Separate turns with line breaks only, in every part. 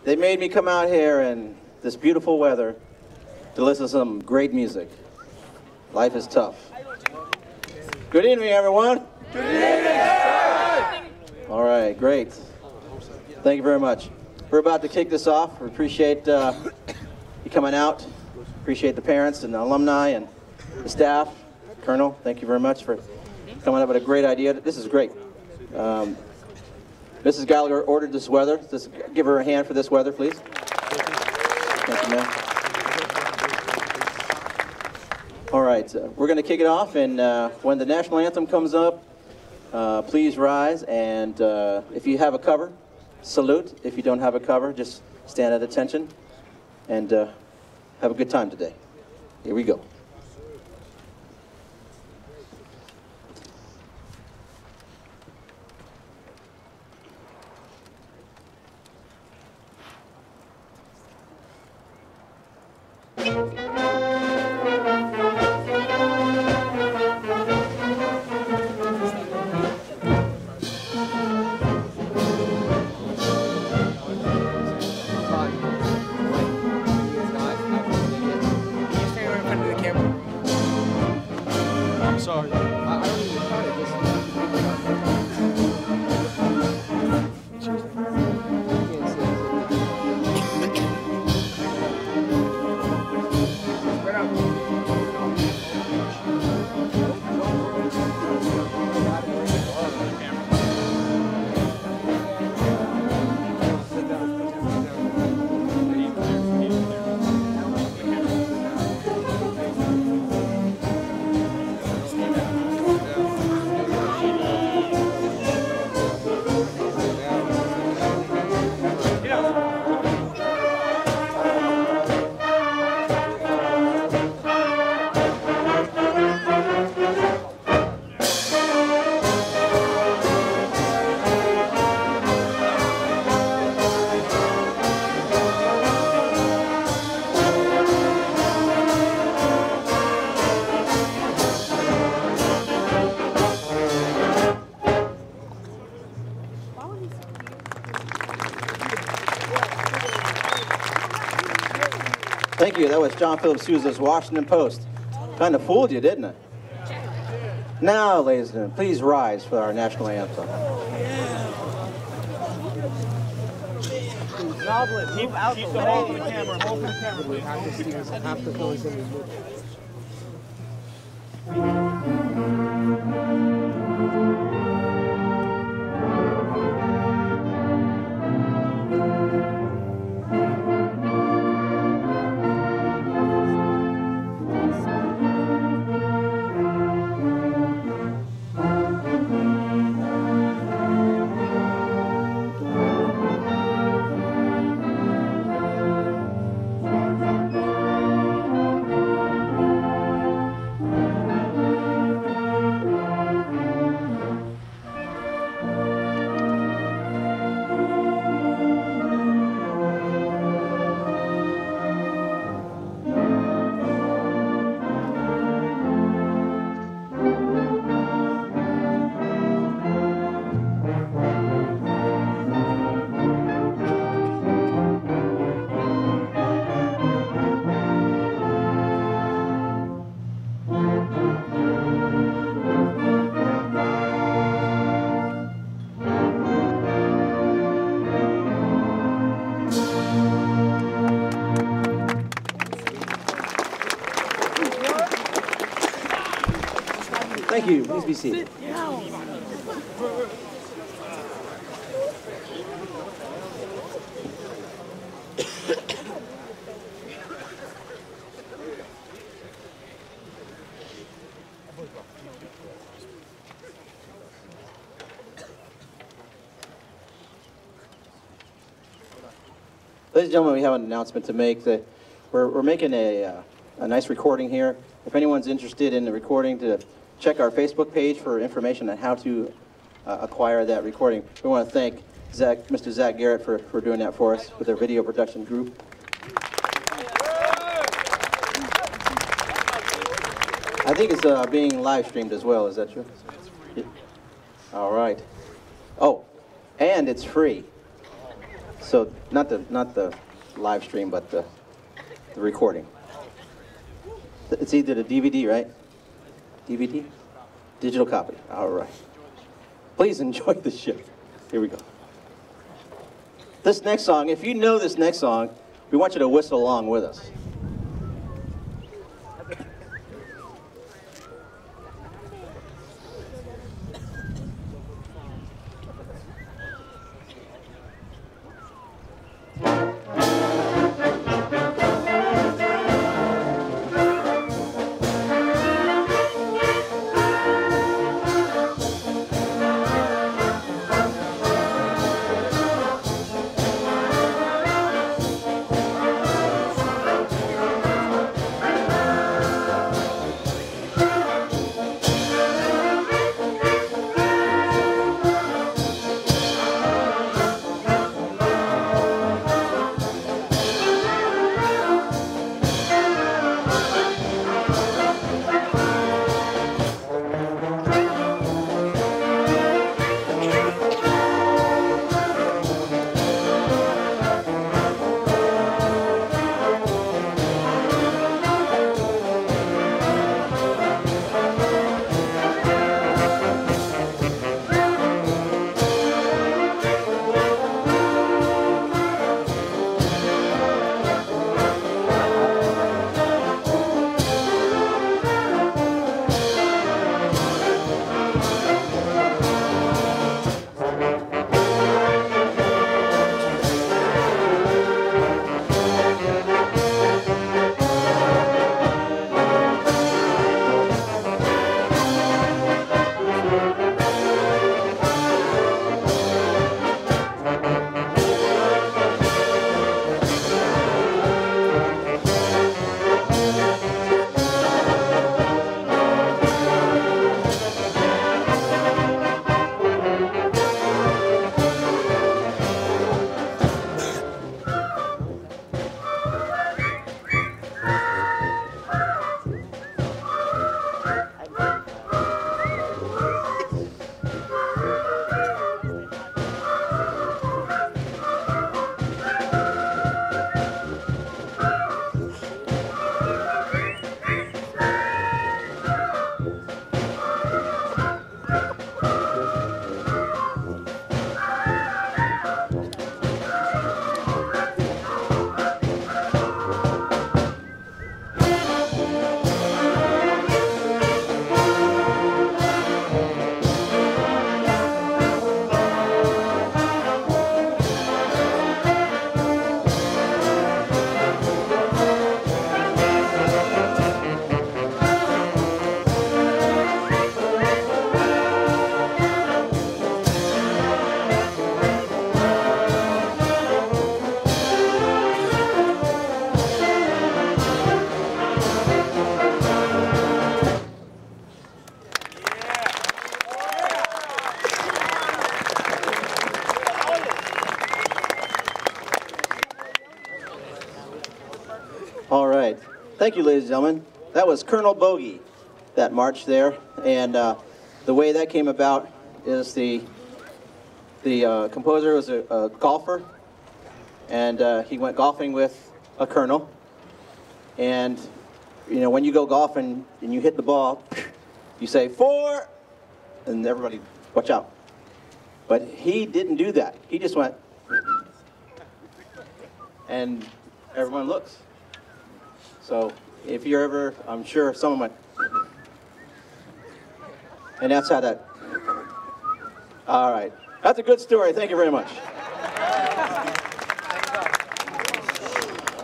They made me come out here in this beautiful weather to listen to some great music. Life is tough. Good evening, everyone. Good evening. All right, great. Thank you very much. We're about to kick this off. We appreciate you coming out. Appreciate the parents and the alumni and the staff. Colonel, thank you very much for coming up with a great idea. This is great. Mrs. Gallagher ordered this weather. Just give her a hand for this weather, please. Thank you, ma'am. All right, we're going to kick it off, and when the national anthem comes up, please rise, and if you have a cover, salute. If you don't have a cover, just stand at attention, and have a good time today. Here we go. Thank you. That was John Philip Sousa's Washington Post. Kind of fooled you, didn't it? Now, ladies and gentlemen, please rise for our national anthem.
Keep out the hold the camera. Hold the camera. We have to see this after those in the movie.
Thank you. Please be seated. Ladies and gentlemen, we have an announcement to make. That we're making a nice recording here. If anyone's interested in the recording, to check our Facebook page for information on how to acquire that recording. We want to thank Mr. Zach Garrett for doing that for us with their video production group. I think it's being live streamed as well. Is that true? All right. Oh, and it's free. So not the live stream, but the recording. It's either the DVD, right? DVD? Digital copy. All right. Please enjoy the show. Here we go. This next song, if you know this next song, we want you to whistle along with us. All right. Thank you, ladies and gentlemen. That was Colonel Bogey, that march there. And the way that came about is the composer was a golfer, and he went golfing with a colonel. And, you know, when you go golfing and you hit the ball, you say, 4, and everybody, watch out. But he didn't do that. He just went, and everyone looks. So if you're ever, I'm sure someone went, and that's how that, all right. That's a good story. Thank you very much.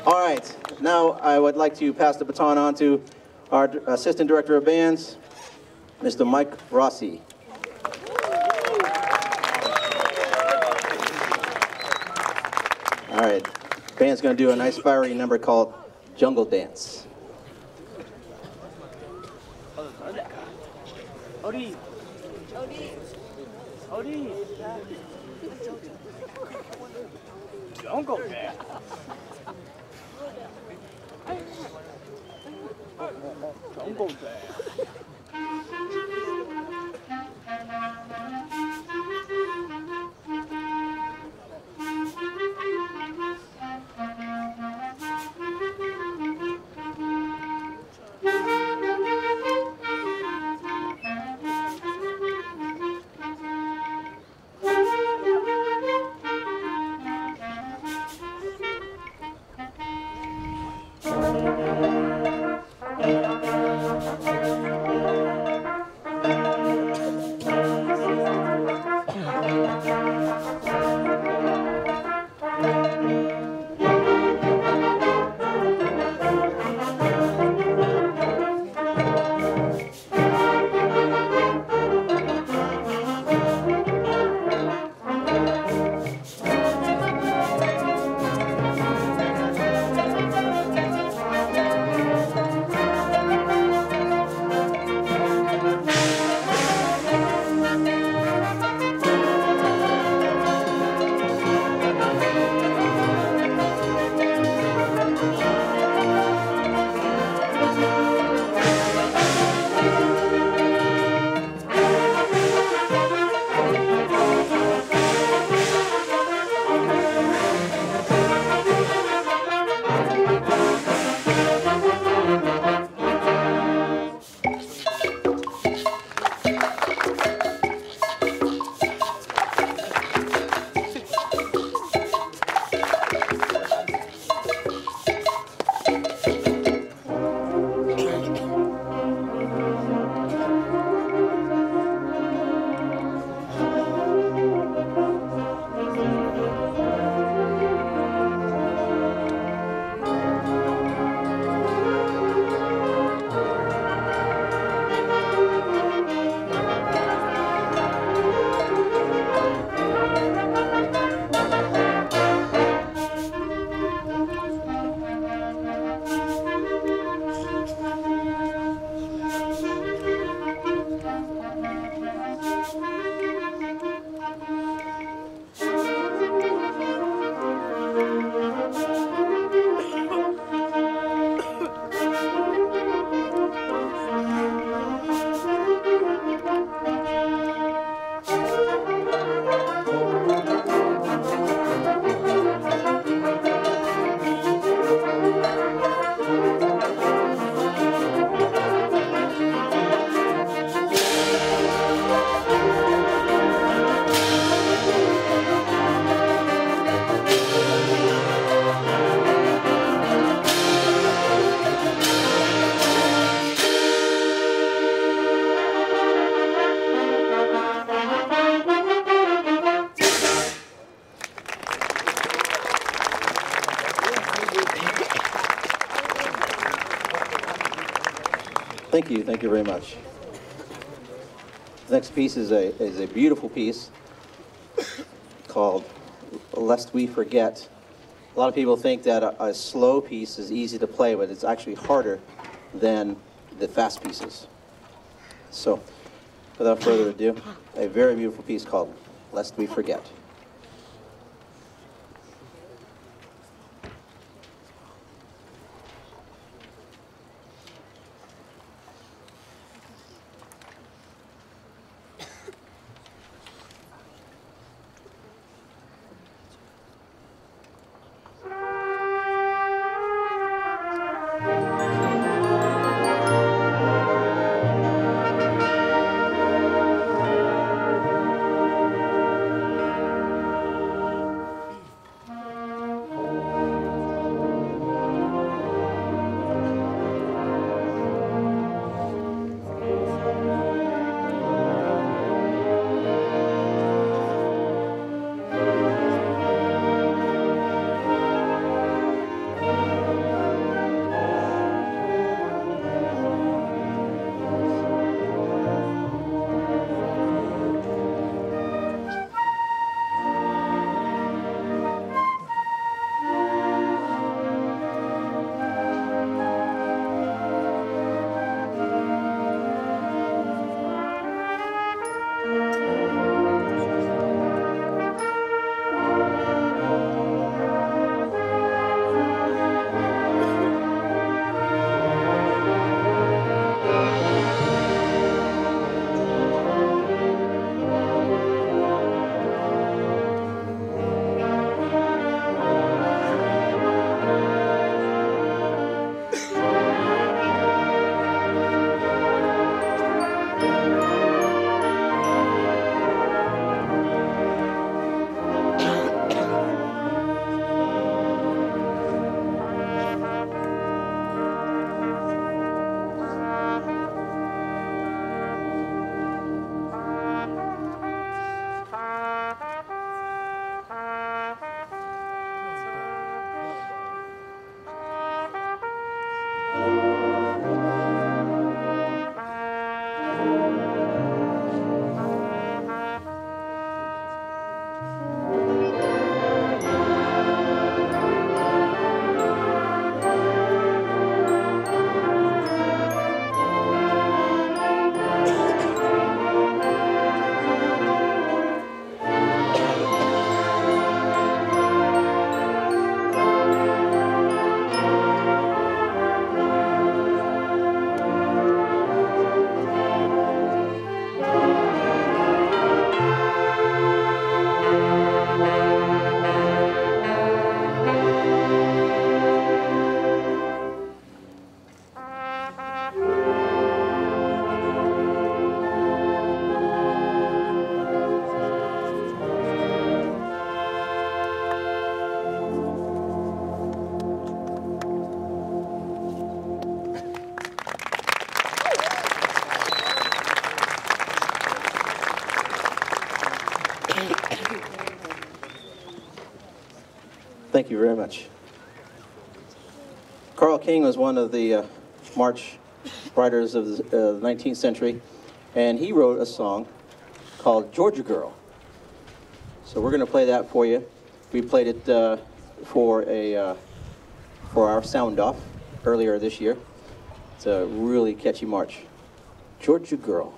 All right. Now I would like to pass the baton on to our Assistant Director of Bands, Mr. Mike Rossi. All right. Band's going to do a nice fiery number called Jungle Dance.
Odie. Jungle Dance. Jungle Dance.
Thank you very much. The next piece is a beautiful piece called Lest We Forget. A lot of people think that a slow piece is easy to play, but it's actually harder than the fast pieces. So, without further ado, a very beautiful piece called Lest We Forget. Thank you very much. Carl King was one of the march writers of the 19th century, and he wrote a song called Georgia Girl. So we're going to play that for you. We played it for our sound off earlier this year. It's a really catchy march. Georgia Girl.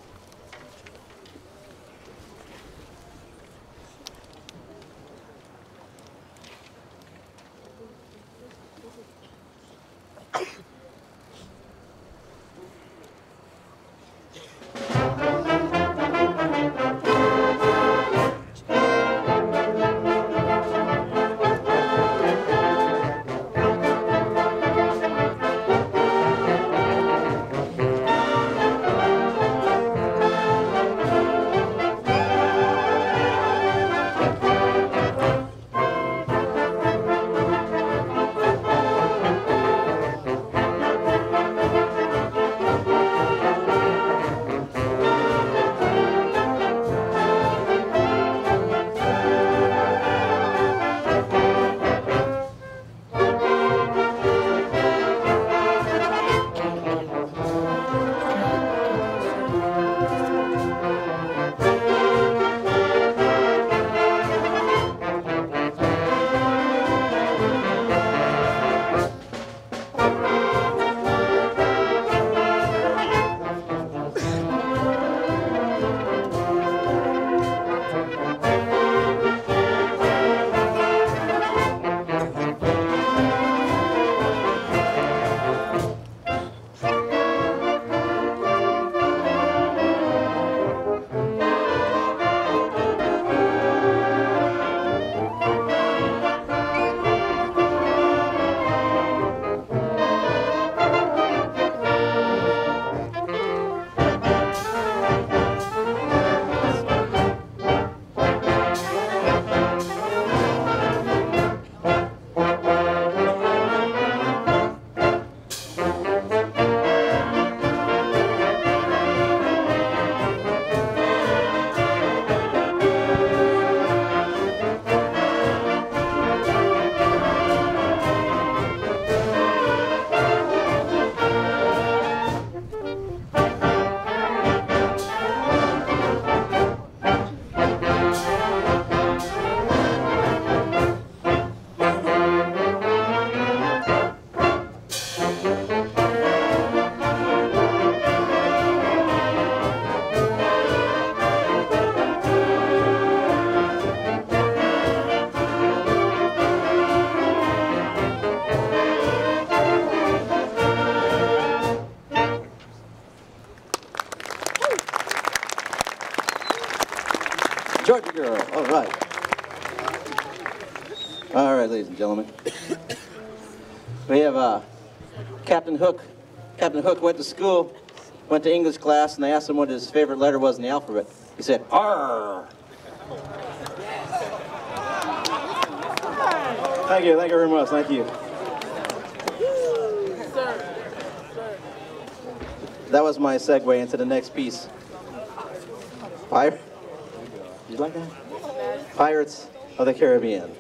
Georgia girl. All right. All right, ladies and gentlemen. We have Captain Hook. Captain Hook went to school, went to English class, and they asked him what his favorite letter was in the alphabet. He said, R. Thank you very much, thank you. That was my segue into the next piece. You like that? Pirates of the Caribbean.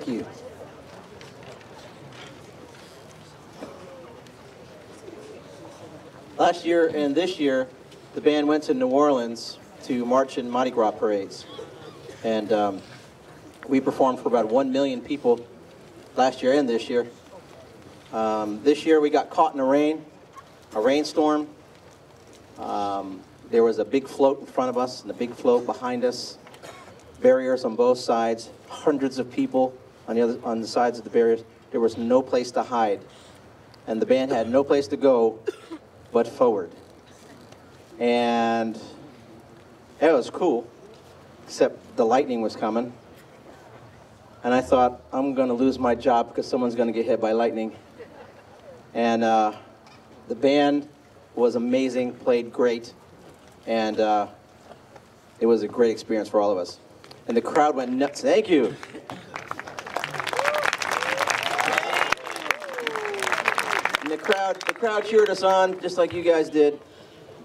Thank you. Last year and this year, the band went to New Orleans to march in Mardi Gras parades. And we performed for about 1 million people last year and this year. This year we got caught in a rainstorm. There was a big float in front of us and a big float behind us. Barriers on both sides, hundreds of people on the sides of the barriers. There was no place to hide. And the band had no place to go but forward. And it was cool, except the lightning was coming. And I thought, I'm gonna lose my job because someone's gonna get hit by lightning. And the band was amazing, played great, and it was a great experience for all of us. And the crowd went nuts. Thank you. And the crowd cheered us on, just like you guys did,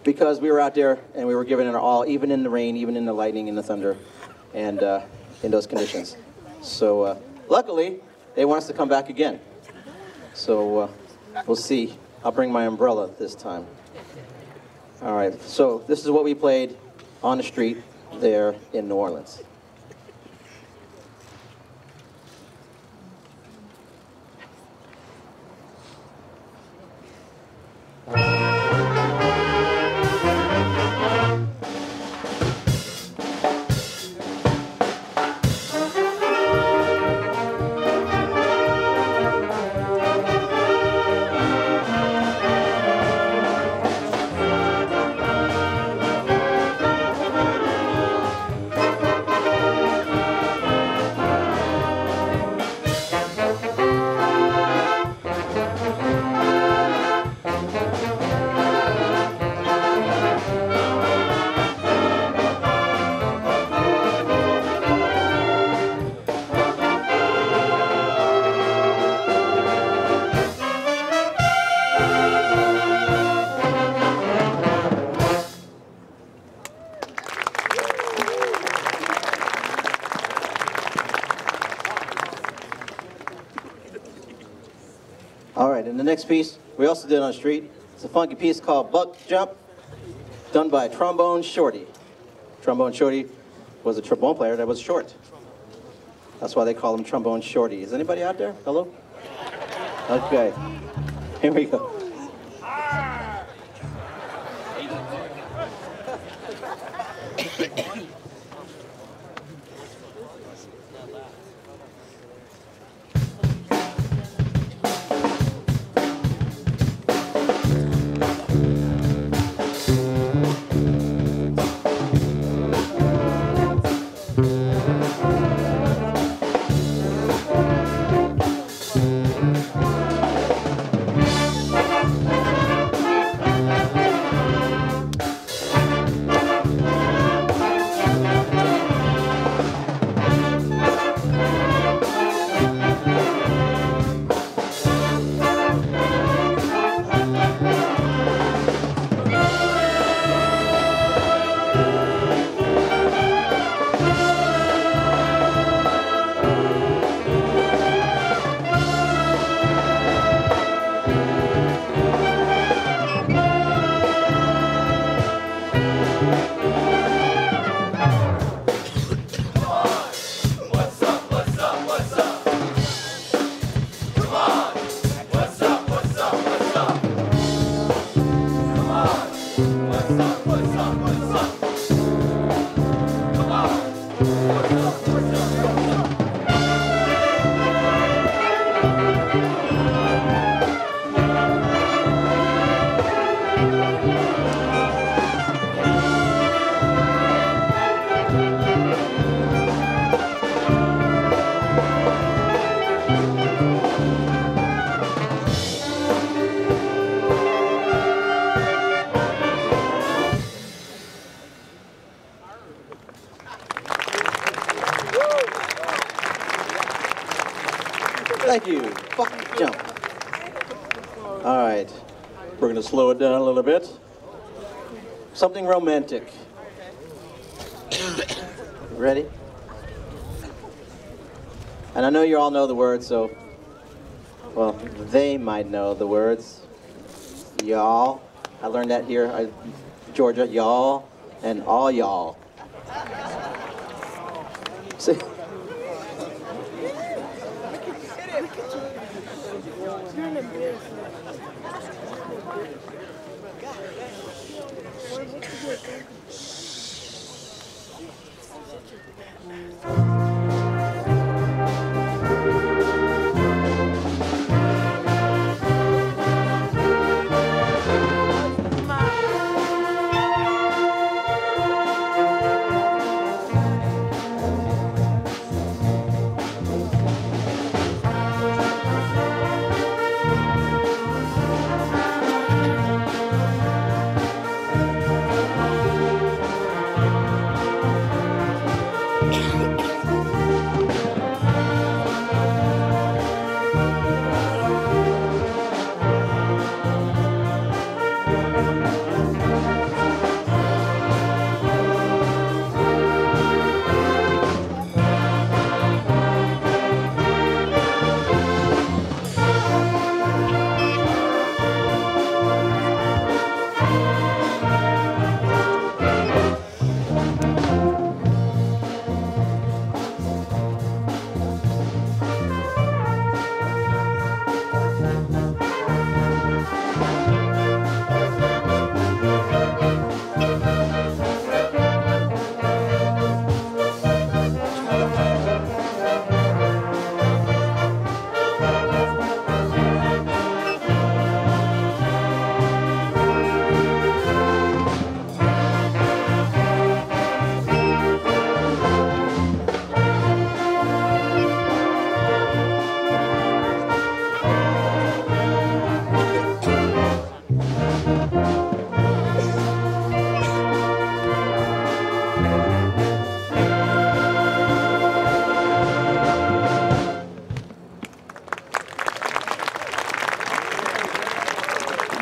because we were out there and we were giving it our all, even in the rain, even in the lightning, in the thunder, and in those conditions. So luckily, they want us to come back again. So we'll see. I'll bring my umbrella this time. All right, so this is what we played on the street there in New Orleans. All right, and the next piece we also did on the street. It's a funky piece called Buck Jump, done by Trombone Shorty. Trombone Shorty was a trombone player that was short. That's why they call him Trombone Shorty. Is anybody out there? Hello? Okay, here we go. Thank you. Fuck jump. All right. We're going to slow it down a little bit. Something romantic. Ready? And I know you all know the words, so, well, they might know the words. Y'all. I learned that here, Georgia. Y'all and all y'all. See?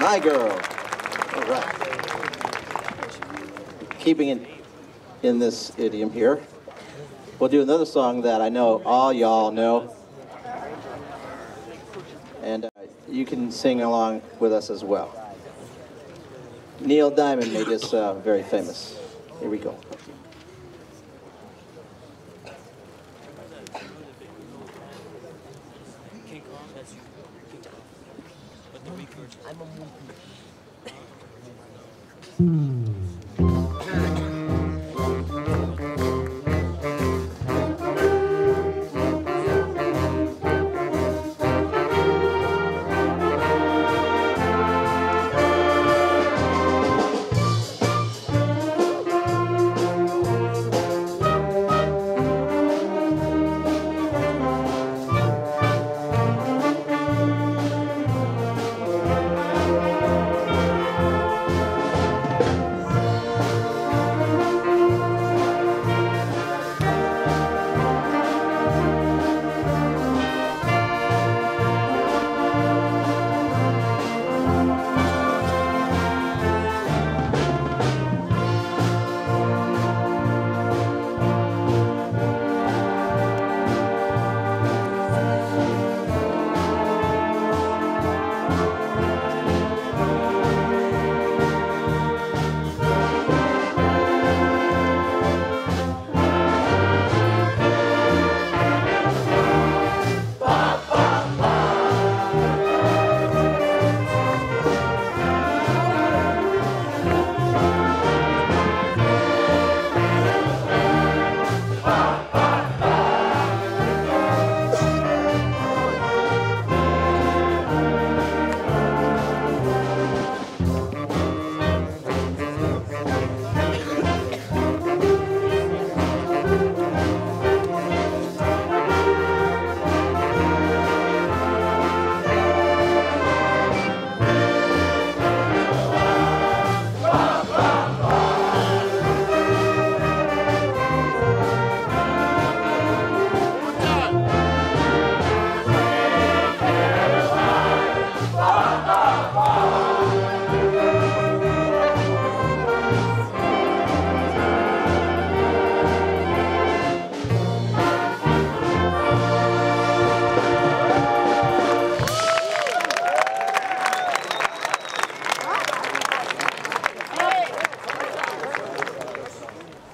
My girl. All right. Keeping it in this idiom here, we'll do another song that I know all y'all know. And you can sing along with us as well. Neil Diamond made this very famous. Here we go.
I'm a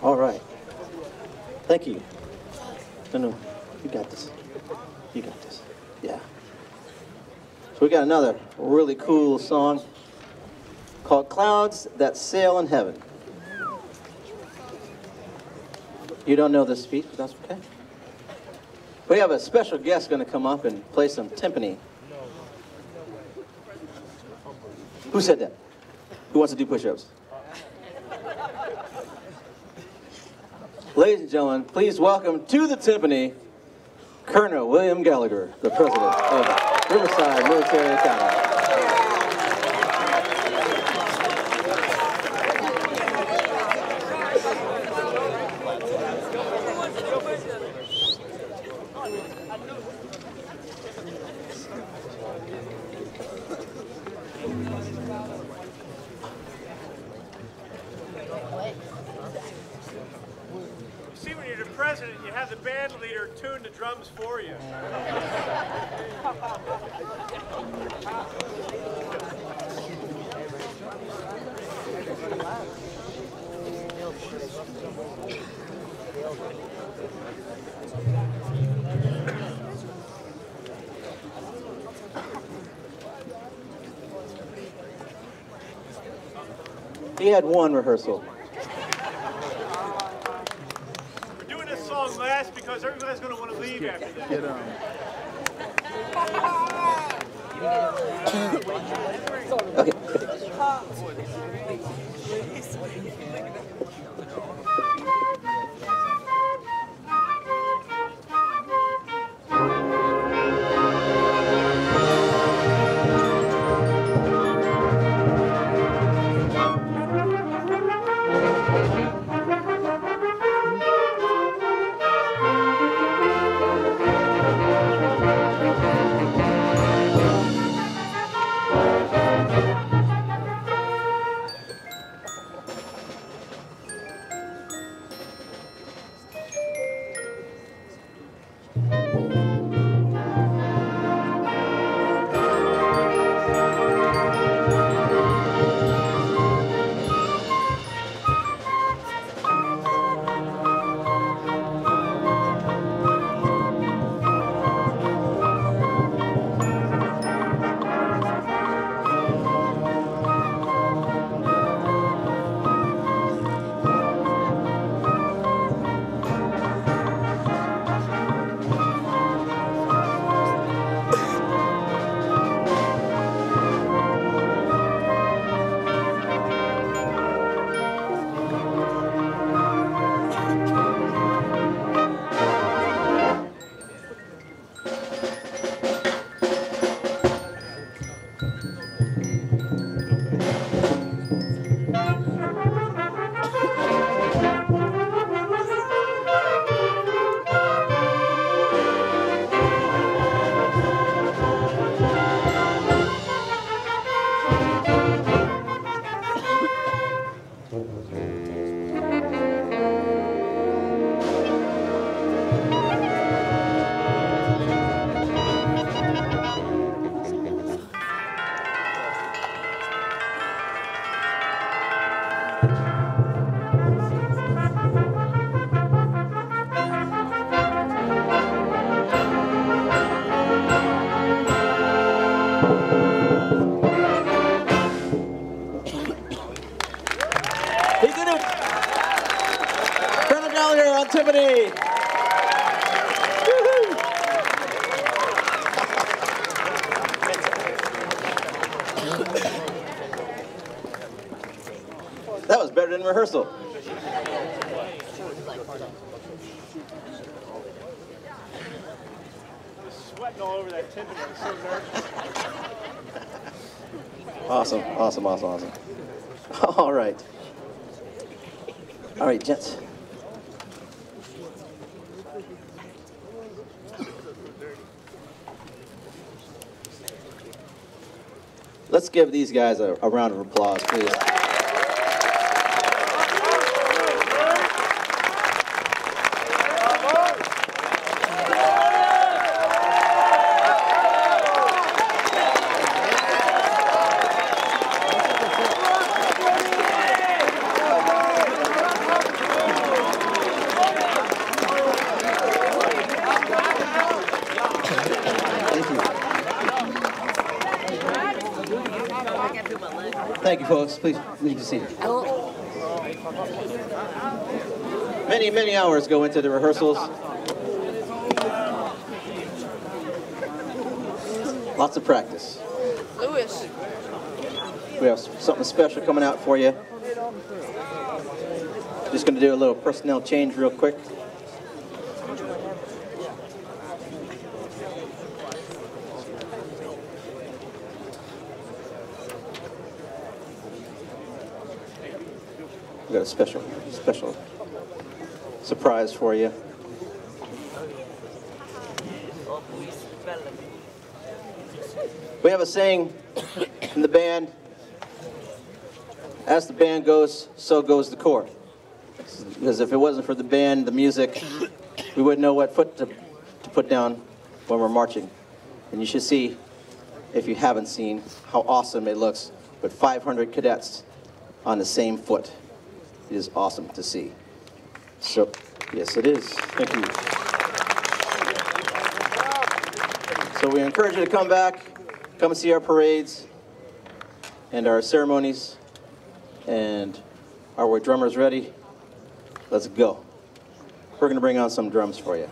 All right. Thank you. No, you got this. You got this. Yeah. So we got another really cool song called Clouds That Sail in Heaven. You don't know this speech, but that's okay. We have a special guest going to come up and play some timpani. Who said that? Who wants to do push-ups? Ladies and gentlemen, please welcome to the timpani, Colonel William Gallagher, the president of Riverside Military Academy.
See, when you're the president, you have the band leader tune the drums for you.
He had one rehearsal.
We're doing this song last because everybody's going to want to leave after that.
Get on.
Okay. He did it! Colonel Gallagher on timpani! Woo-hoo! That was better than rehearsal.
Sweating all over that timpani. I'm so nervous.
Awesome, awesome, awesome, awesome. All right. All right, gents. Let's give these guys a round of applause, please. you, folks. Please leave your seat. Many, many hours go into the rehearsals. Lots of practice.
Louis.
We have something special coming out for you. Just going to do a little personnel change real quick. We got a special surprise for you. We have a saying in the band, as the band goes, so goes the corps. Because if it wasn't for the band, the music, we wouldn't know what foot to put down when we're marching. And you should see, if you haven't seen, how awesome it looks with 500 cadets on the same foot. It is awesome to see. So, yes, it is. Thank you. So we encourage you to come back, come and see our parades and our ceremonies. And are our drummers ready? Let's go. We're going to bring on some drums for you.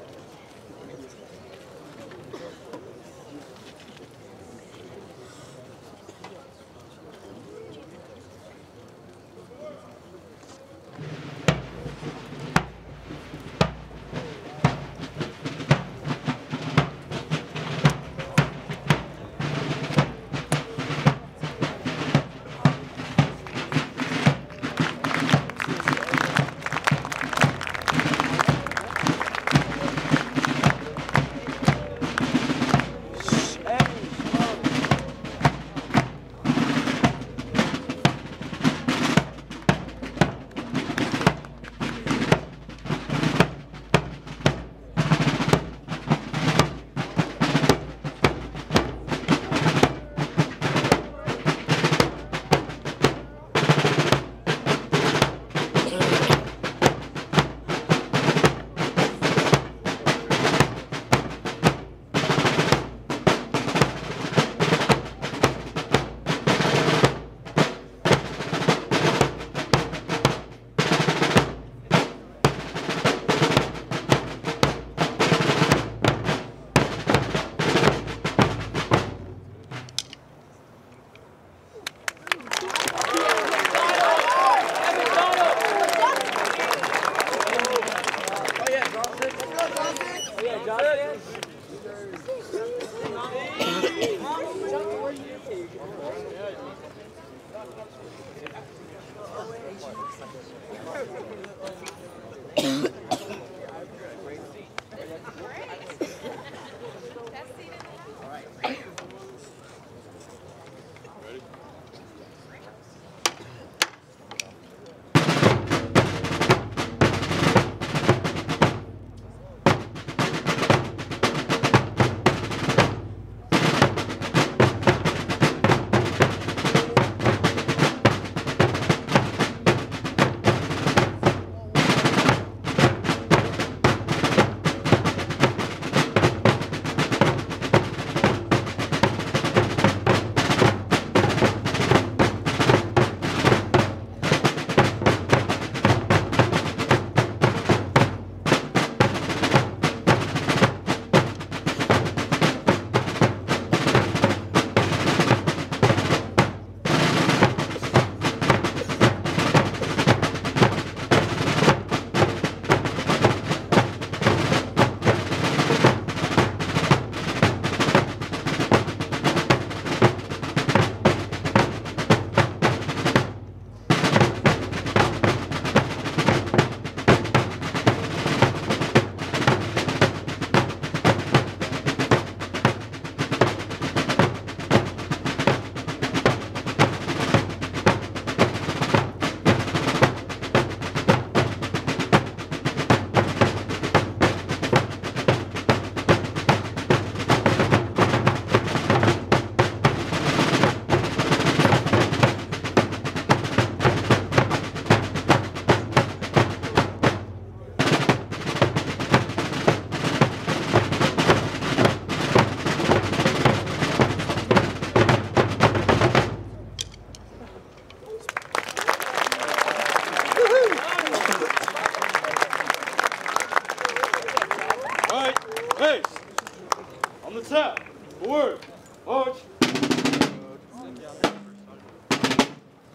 Forward. March.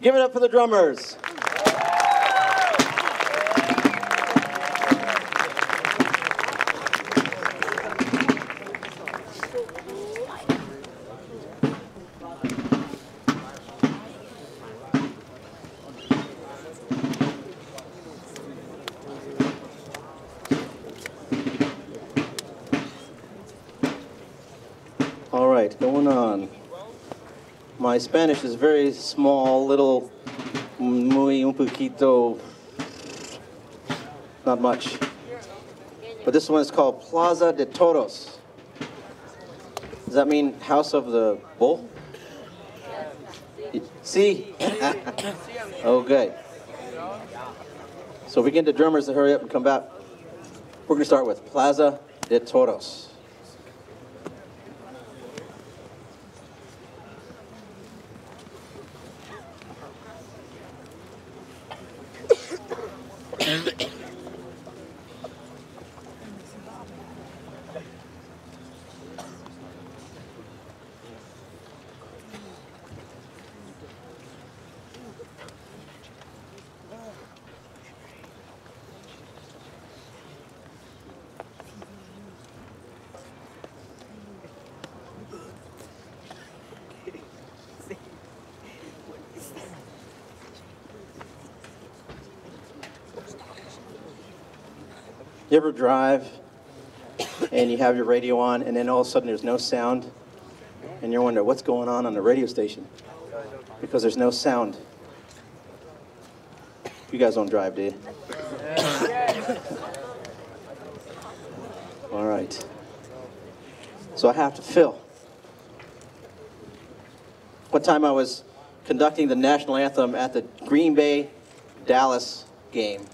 Give it up for the drummers. All right, going on. My Spanish is very small, little, muy un poquito, not much. But this one is called Plaza de Toros. Does that mean House of the Bull? See? Okay. So if we get the drummers to hurry up and come back, we're going to start with Plaza de Toros. You ever drive and you have your radio on and then all of a sudden there's no sound and you're wondering what's going on the radio station because there's no sound. You guys don't drive, do you? All right. So I have to fill. One time I was conducting the national anthem at the Green Bay Dallas game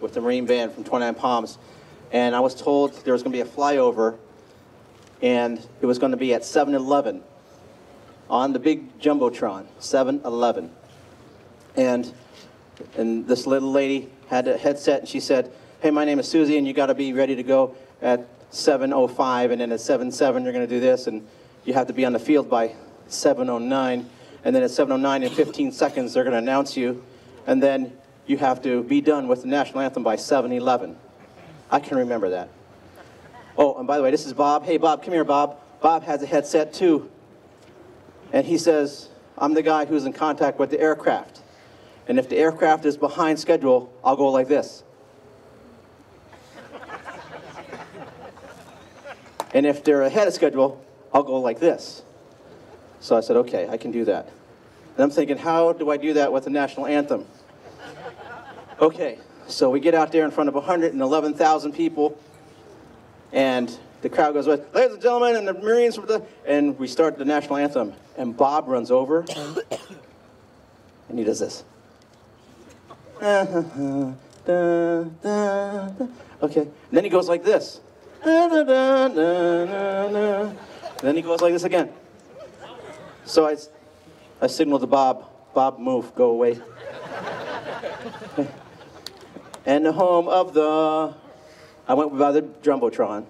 with the Marine Band from 29 Palms. And I was told there was going to be a flyover, and it was going to be at 7-Eleven on the big Jumbotron, 7-Eleven. And this little lady had a headset, and she said, hey, my name is Susie, and you got to be ready to go at 7:05, and then at 7:07 you're going to do this, and you have to be on the field by 7:09, and then at 7:09 in 15 seconds they're going to announce you, and then you have to be done with the national anthem by 7:11. I can remember that. Oh, and by the way, this is Bob. Hey, Bob, come here, Bob. Bob has a headset, too. And he says, I'm the guy who's in contact with the aircraft. And if the aircraft is behind schedule, I'll go like this. And if they're ahead of schedule, I'll go like this. So I said, okay, I can do that. And I'm thinking, how do I do that with the national anthem? Okay. So we get out there in front of 111,000 people, and the crowd goes, ladies and gentlemen, and the Marines, and we start the national anthem. And Bob runs over, and he does this. Okay, and then he goes like this. And then he goes like this again. So I signaled to Bob, Bob, move, go away. And the home of the, I went by the Jumbotron.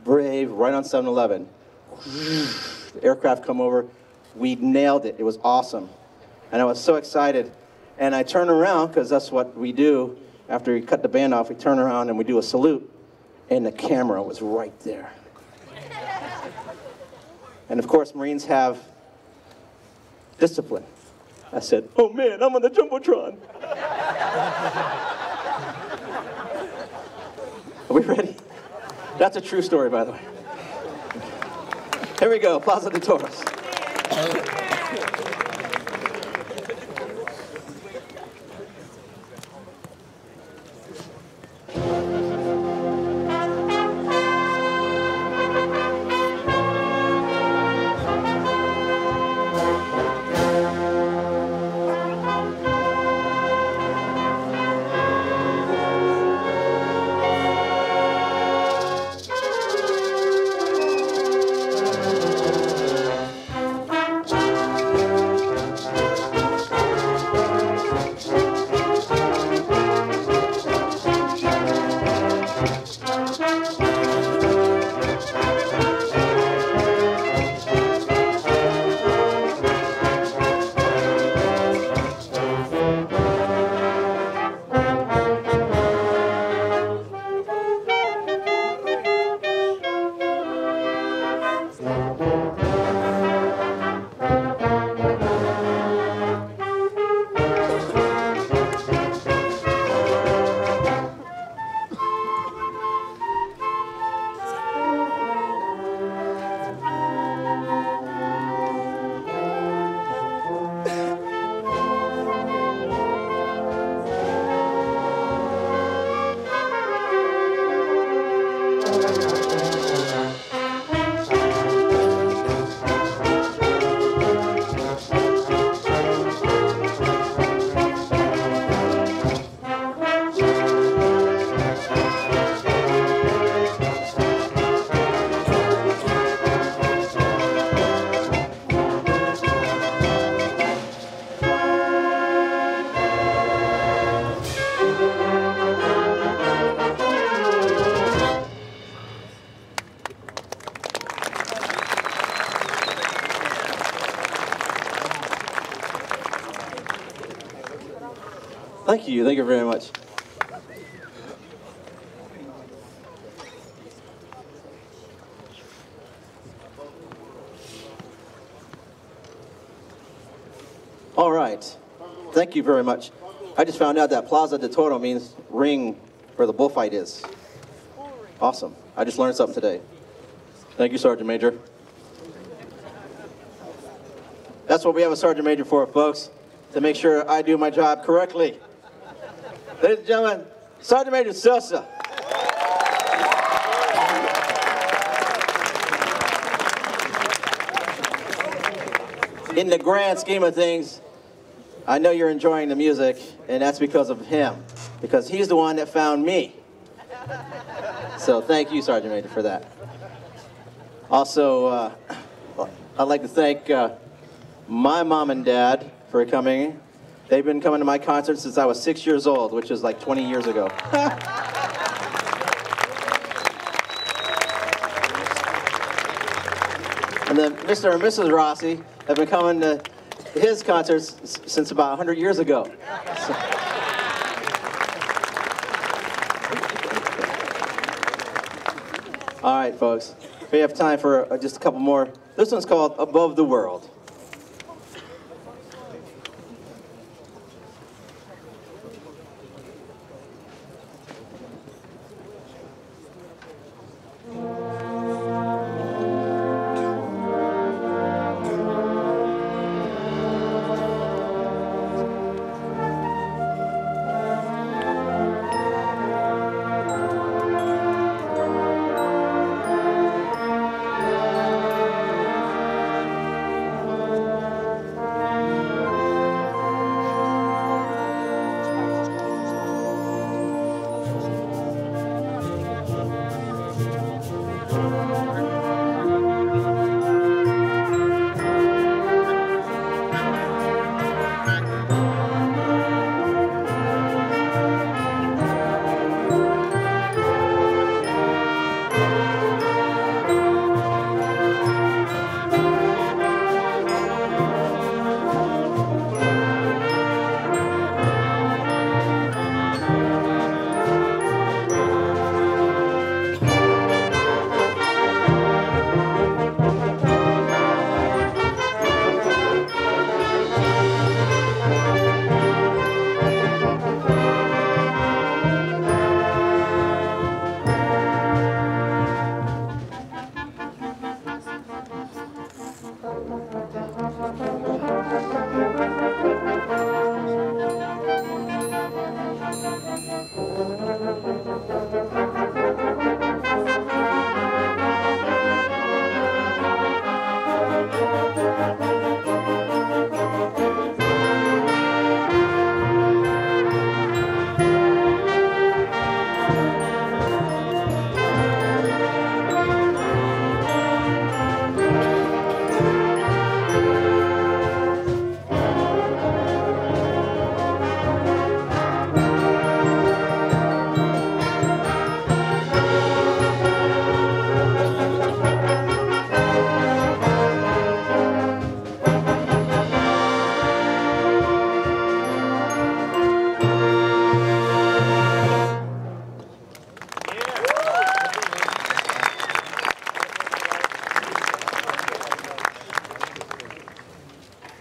Brave, right on 7-Eleven. The aircraft come over. We nailed it. It was awesome. And I was so excited. And I turn around, because that's what we do. After we cut the band off, we turn around and we do a salute. And the camera was right there. And of course, Marines have discipline. I said, oh man, I'm on the Jumbotron. Are we ready? That's a true story, by the way. Here we go, Plaza de Toros. Thank you very much. All right, thank you very much. I just found out that Plaza de Toro means ring where the bullfight is. Awesome, I just learned something today. Thank you, Sergeant Major. That's what we have a Sergeant Major for, folks, to make sure I do my job correctly. Ladies and gentlemen, Sergeant Major Sosa. In the grand scheme of things, I know you're enjoying the music, and that's because of him, because he's the one that found me. So thank you, Sergeant Major, for that. Also, I'd like to thank my mom and dad for coming. They've been coming to my concert since I was 6 years old, which is like 20 years ago. And then Mr. and Mrs. Rossi have been coming to his concerts since about 100 years ago. So. All right, folks. We have time for just a couple more. This one's called Above the World.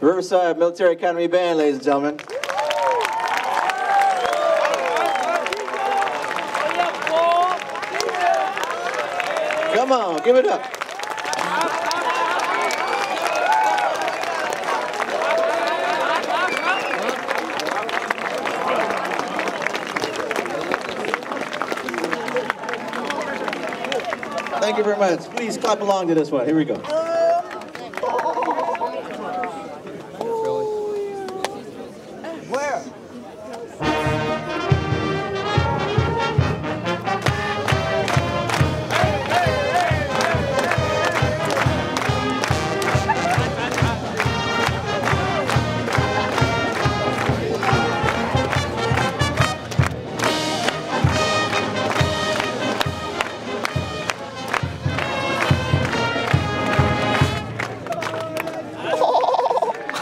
Riverside Military Academy Band, ladies and gentlemen. Come on, give it up. Thank you very much. Please clap along to this one. Here we go.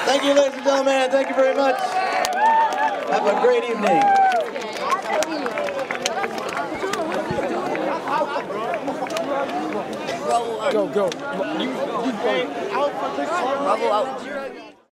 Thank you, ladies and gentlemen. Thank you very much. Have a great evening.
Go.
Bravo out.